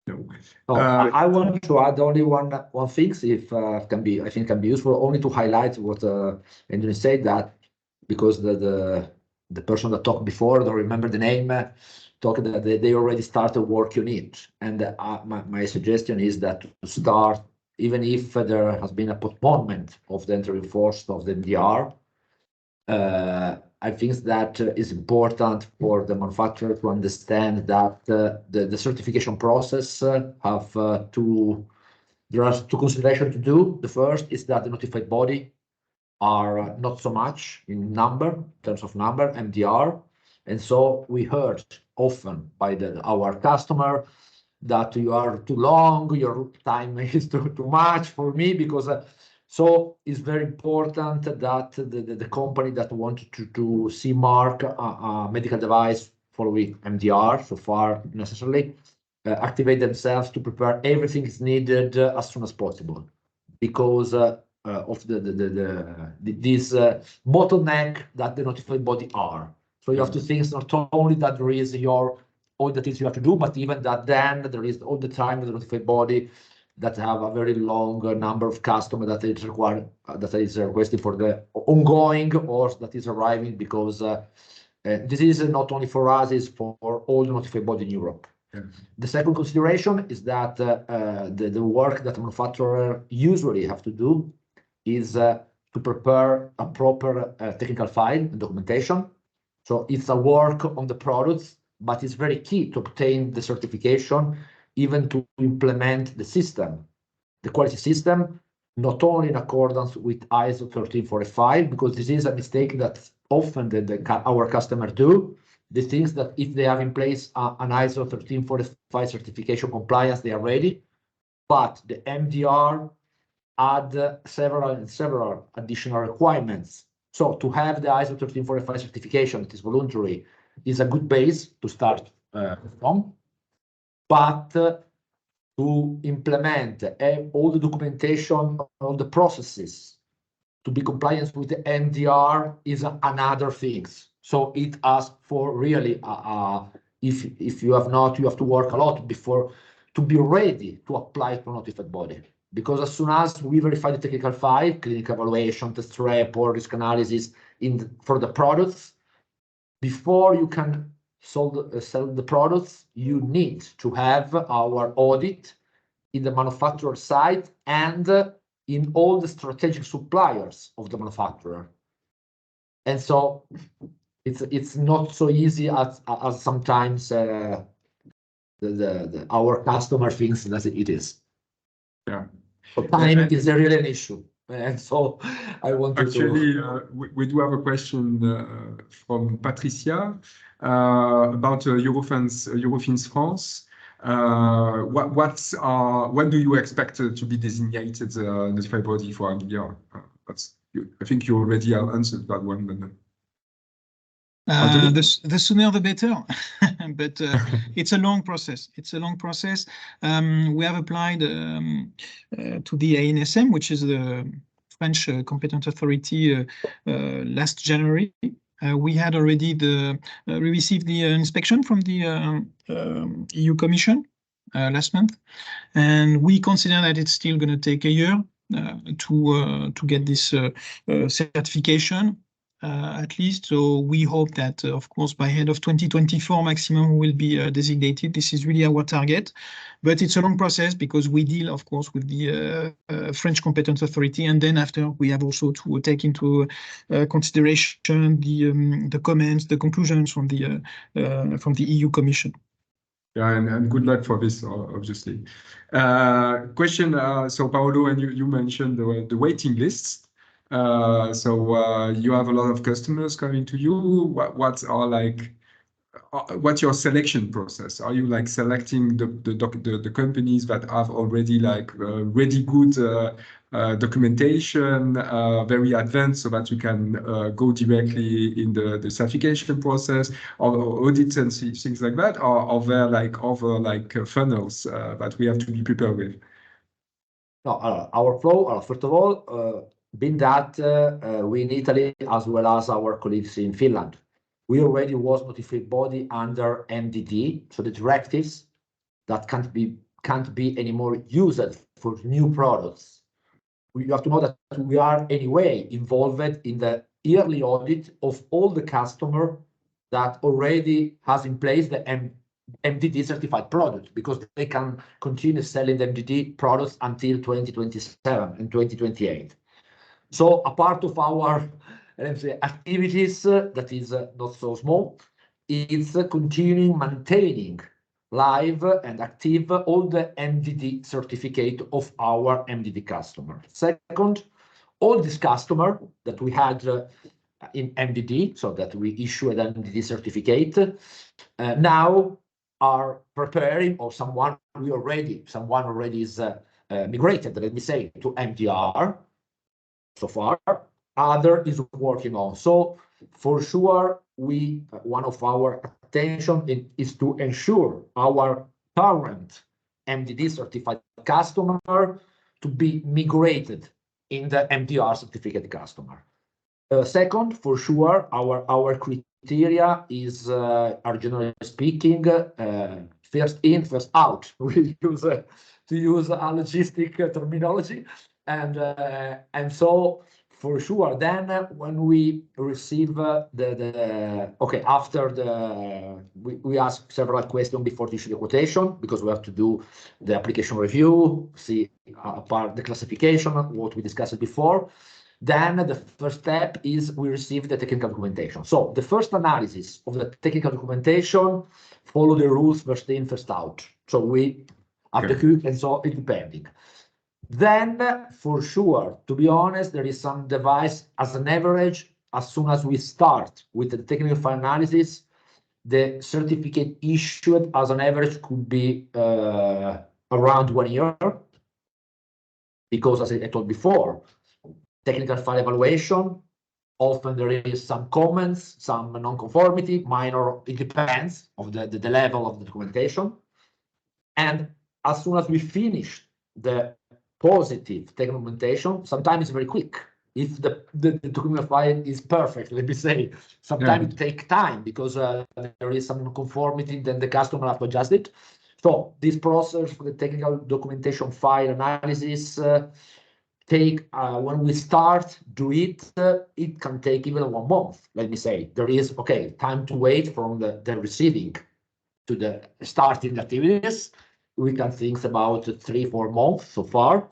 No. I want to add only one thing, if can be, I think can be useful, only to highlight what Anthony said, that because the person that talked before, I don't remember the name, talked that they already started work on it. And my suggestion is that to start, even if there has been a postponement of the entry in force of the MDR, I think that is important for the manufacturer to understand that the certification process there are two considerations to do. The first is that the notified body are not so much in terms of number, MDR. And so we heard often by our customer that you are too long, your time is too much for me, because so it's very important that the company that wanted to see mark a medical device following MDR so far necessarily activate themselves to prepare everything is needed as soon as possible, because of this bottleneck that the notified body are. So you have to think not only that there is all the things you have to do, but even that then there is all the time the notified body that have a very long number of customers that is required, that is requesting for the ongoing or that is arriving, because this is not only for us, it's for all the notified body in Europe. Yeah. The second consideration is that the work that manufacturers usually have to do is to prepare a proper technical file and documentation. So it's a work on the products, but it's very key to obtain the certification, even to implement the system, the quality system, not only in accordance with ISO 13485, because this is a mistake that often our customers do. The things that if they have in place an ISO 13485 certification compliance, they are ready, but the MDR add several additional requirements. So to have the ISO 13485 certification, it is voluntary, is a good base to start from. But to implement all the documentation, all the processes to be compliant with the MDR is another thing. So it asks for really, if you have not, you have to work a lot before to be ready to apply to a notified body. Because as soon as we verify the technical file, clinical evaluation, test report, risk analysis for the products, before you can sell the products, you need to have our audit in the manufacturer side and in all the strategic suppliers of the manufacturer. And so it's not so easy as sometimes our customer thinks that it is. Yeah. So time is really an issue. And so I want to actually we do have a question from Patricia about Eurofins France. What do you expect to be designated notified body for MDR? I think you already answered that one, but the sooner the better. but it's a long process. It's a long process. We have applied to the ANSM, which is the French competent authority, last January. We had already we received the inspection from the EU Commission last month, and we consider that it's still going to take a year to get this certification. At least. So we hope that, of course, by end of 2024, maximum will be designated. This is really our target, but it's a long process because we deal, of course, with the French competent authority, and then after we have also to take into consideration the comments, the conclusions from the EU Commission. Yeah, and good luck for this, obviously. Question. So Paolo, and you mentioned the waiting lists. So you have a lot of customers coming to you. What's your selection process? Are you like selecting the companies that have already like really good documentation, very advanced, so that you can go directly in the certification process or audits and things like that? Or are there like other like funnels that we have to be prepared with? No, our flow, first of all, being that we in Italy, as well as our colleagues in Finland, we already was notified body under MDD, so the directives that can't be anymore used for new products. You have to know that we are anyway involved in the yearly audit of all the customer that already has in place the MDD certified product, because they can continue selling the MDD products until 2027 and 2028. So a part of our, let's say, activities that is not so small, is continuing maintaining live and active all the MDD certificate of our MDD customer. Second, all these customer that we had in MDD, so that we issue an MDD certificate, now are preparing, or someone already is migrated, let me say, to MDR. So far, other is working on. So for sure, one of our attention is to ensure our current MDD certified customer to be migrated in the MDR certificate customer. Second, for sure, our criteria is, are generally speaking, first in, first out. We use to use a logistic terminology. And so for sure, then when we receive we ask several questions before to issue the quotation, because we have to do the application review, see apart the classification, what we discussed before. Then the first step is we receive the technical documentation. So the first analysis of the technical documentation follow the rules first in, first out. So we have the queue, and so it's pending. Then, for sure, to be honest, there is some device as an average. As soon as we start with the technical file analysis, the certificate issued as an average could be around 1 year. Because, as I told before, technical file evaluation, often there is some comments, some non-conformity, minor, it depends of the level of the documentation. And as soon as we finish the positive documentation, sometimes it's very quick. If the document file is perfect, let me say, sometimes it takes time because there is some conformity, then the customer has to adjust it. So this process for the technical documentation file analysis when we start do it, it can take even 1 month. Let me say there is time to wait from the receiving to the starting activities. We can think about 3-4 months so far.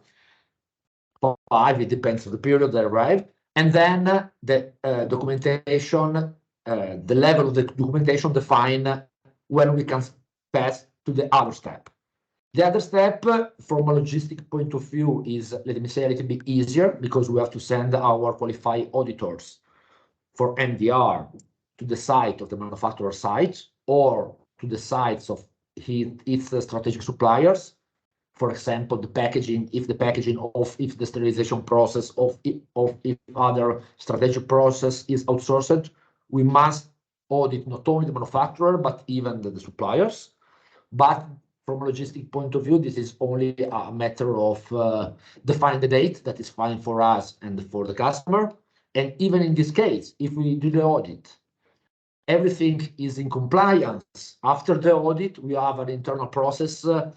5, it depends on the period they arrive. And then the documentation, the level of the documentation define when we can pass to the other step. The other step, from a logistic point of view, is, let me say, a little bit easier because we have to send our qualified auditors for MDR to the site of the manufacturer site or to the sites of its strategic suppliers. For example, the packaging, if the sterilization process if other strategic process is outsourced, we must audit not only the manufacturer, but even the suppliers. But from a logistic point of view, this is only a matter of defining the date that is fine for us and for the customer. And even in this case, if we do the audit, everything is in compliance. After the audit, we have an internal process to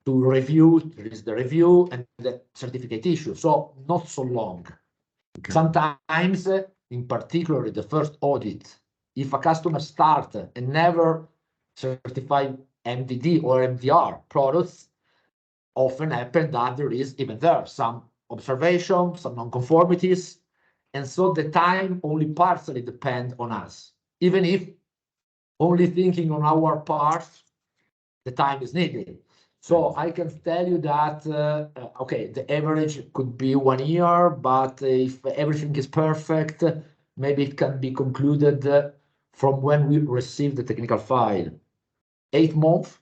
review. There is the review and the certificate issue. So not so long. Okay. Sometimes, in particular, the first audit, if a customer starts and never certified MDD or MDR products, often happen that there is even there some observation, some non-conformities, and so the time only partially depends on us. Even if only thinking on our part, the time is needed. So I can tell you that, okay, the average could be 1 year, but if everything is perfect, maybe it can be concluded from when we receive the technical file, 8 months,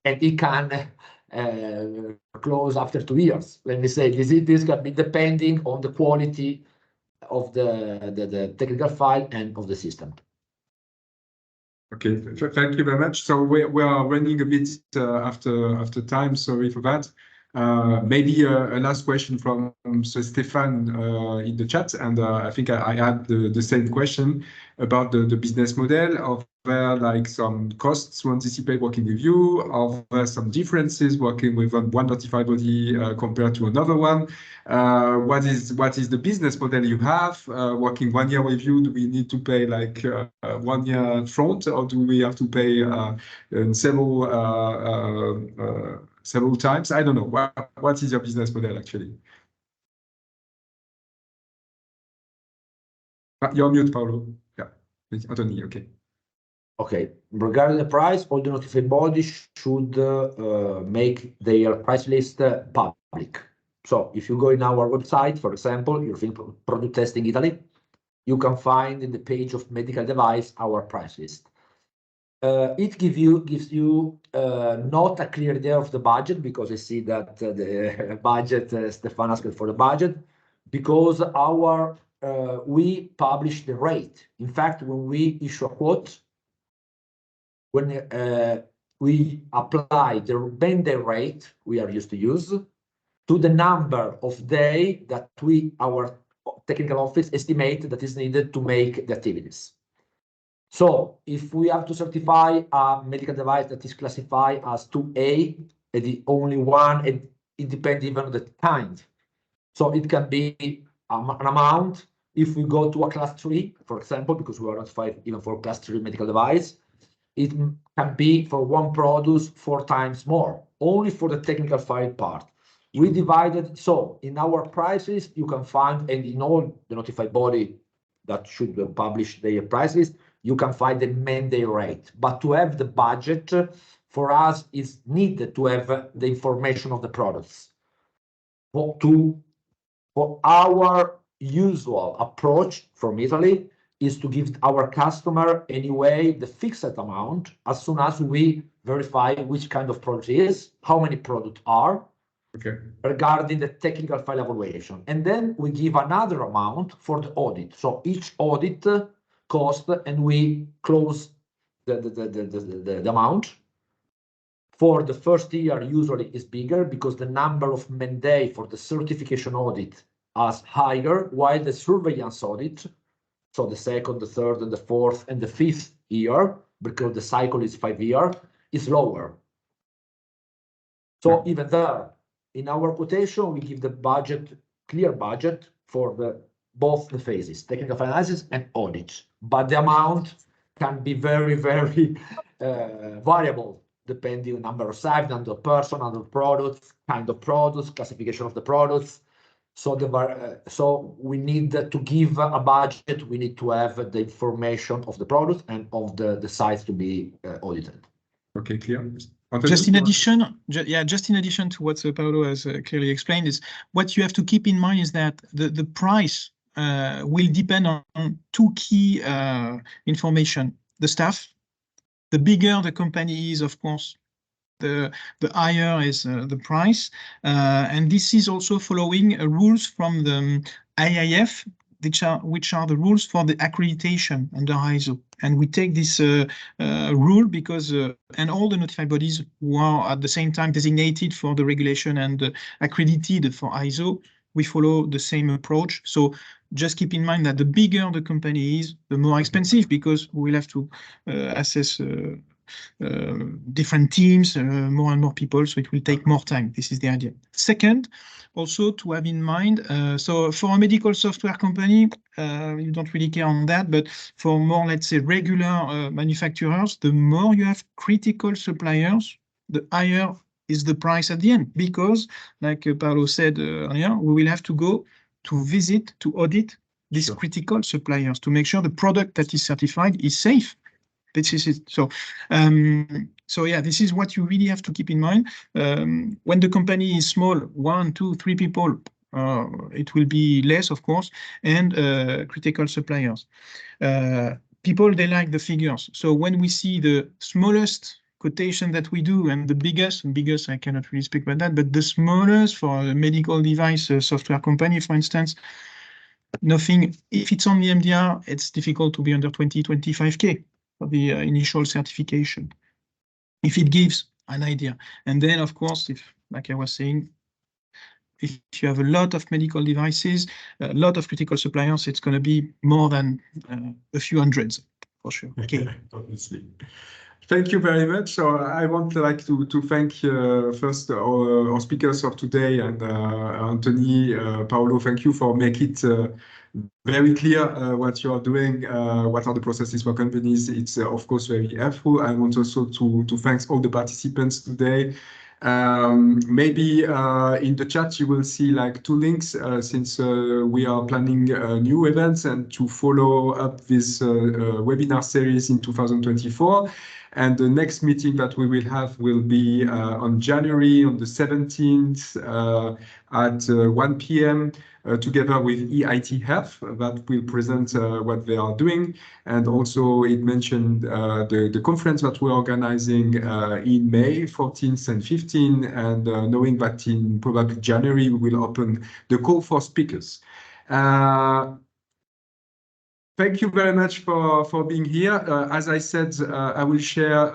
and it can close after 2 years. Let me say, this can be depending on the quality of the technical file and of the system. Okay, thank you very much. So we are running a bit after time. Sorry for that. Maybe a last question from Stefan in the chat, and I think I had the same question about the business model. Of there like some costs to anticipate working with you? Of there some differences working with one notified body compared to another one? What is the business model you have working 1 year with you? Do we need to pay like 1 year front, or do we have to pay in several times? I don't know. What is your business model actually? You're on mute, Paolo. Yeah, Anthony. Okay. Okay. Regarding the price, all the notified bodies should make their price list public. So if you go in our website, for example, European Product Testing Italy, you can find in the page of medical device our price list. It gives you not a clear idea of the budget, because I see that the budget, Stefan asked for the budget, because we publish the rate. In fact, when we issue a quote, when we apply the vendor rate we are used to use to the number of days that our technical office estimate that is needed to make the activities. So if we have to certify a medical device that is classified as 2A, and the only one, and it depends even on the kind. So it can be an amount. If we go to a class 3, for example, because we are notified even for class 3 medical device, it can be for one product 4 times more, only for the technical file part. We divided, so in our prices, you can find, and in all the notified body that should publish their price list, you can find the mandate rate. But to have the budget, for us, is needed to have the information of the products. For our usual approach from Italy is to give our customer anyway the fixed amount as soon as we verify which kind of product it is, how many products are, okay, regarding the technical file evaluation. And then we give another amount for the audit. So each audit cost, and we close the amount. For the first year, usually is bigger because the number of mandate for the certification audit is higher, while the surveillance audit, so the second, the third, and the fourth, and the 5th year, because the cycle is 5 years, is lower. So even there, in our quotation, we give the budget, clear budget for both the phases, technical analysis and audit. But the amount can be very, very variable, depending on number of sites, number of person, number of products, kind of products, classification of the products. So we need to give a budget. We need to have the information of the product and of the sites to be audited. Okay, clear. Just in addition to what Paolo has clearly explained, is what you have to keep in mind is that the price will depend on 2 key information: the staff. The bigger the company is, of course, the higher is the price, and this is also following rules from the IAF, which are the rules for the accreditation under ISO. And we take this rule because, and all the notified bodies who are at the same time designated for the regulation and accredited for ISO, we follow the same approach. So just keep in mind that the bigger the company is, the more expensive, because we will have to assess different teams, more and more people, so it will take more time. This is the idea. Second, also to have in mind, so for a medical software company, you don't really care on that, but for more, let's say, regular manufacturers, the more you have critical suppliers, the higher is the price at the end, because, like Paolo said earlier, we will have to go to visit, to audit these critical suppliers to make sure the product that is certified is safe. This is it. So, so yeah, this is what you really have to keep in mind. When the company is small, 1, 2, 3 people, it will be less, of course, and critical suppliers. People, they like the figures. So when we see the smallest quotation that we do and the biggest, I cannot really speak about that, but the smallest for a medical device software company, for instance, nothing, if it's on the MDR, it's difficult to be under 20, 25K. For the initial certification, if it gives an idea. And then, of course, if, like I was saying, if you have a lot of medical devices, a lot of critical suppliers, it's going to be more than a few hundreds, for sure. Okay. Obviously. Thank you very much. So I want to thank first our speakers of today, and Anthony, Paolo, thank you for making it very clear what you are doing, what are the processes for companies. It's of course very helpful. I want also to thank all the participants today. Maybe in the chat you will see like 2 links since we are planning new events and to follow up this webinar series in 2024. And the next meeting that we will have will be on January, on the 17th at 1 p.m. Together with EIT Health, that will present what they are doing. And also it mentioned the conference that we're organizing in May 14th and 15th, and knowing that in probably January we will open the call for speakers. Thank you very much for being here. As I said, I will share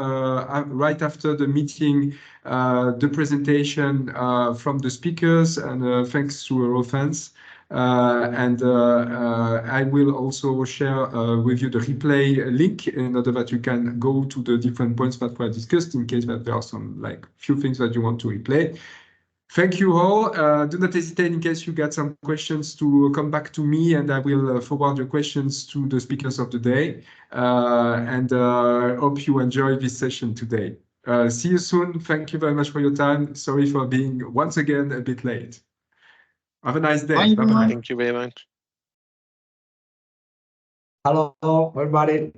right after the meeting the presentation from the speakers, and thanks to Eurofins. I will also share with you the replay link in order that you can go to the different points that were discussed in case that there are some like few things that you want to replay. Thank you all. Do not hesitate in case you get some questions to come back to me, and I will forward your questions to the speakers of the day. Hope you enjoy this session today. See you soon. Thank you very much for your time. Sorry for being once again a bit late. Have a nice day. Bye. Thank you very much. Hello, everybody.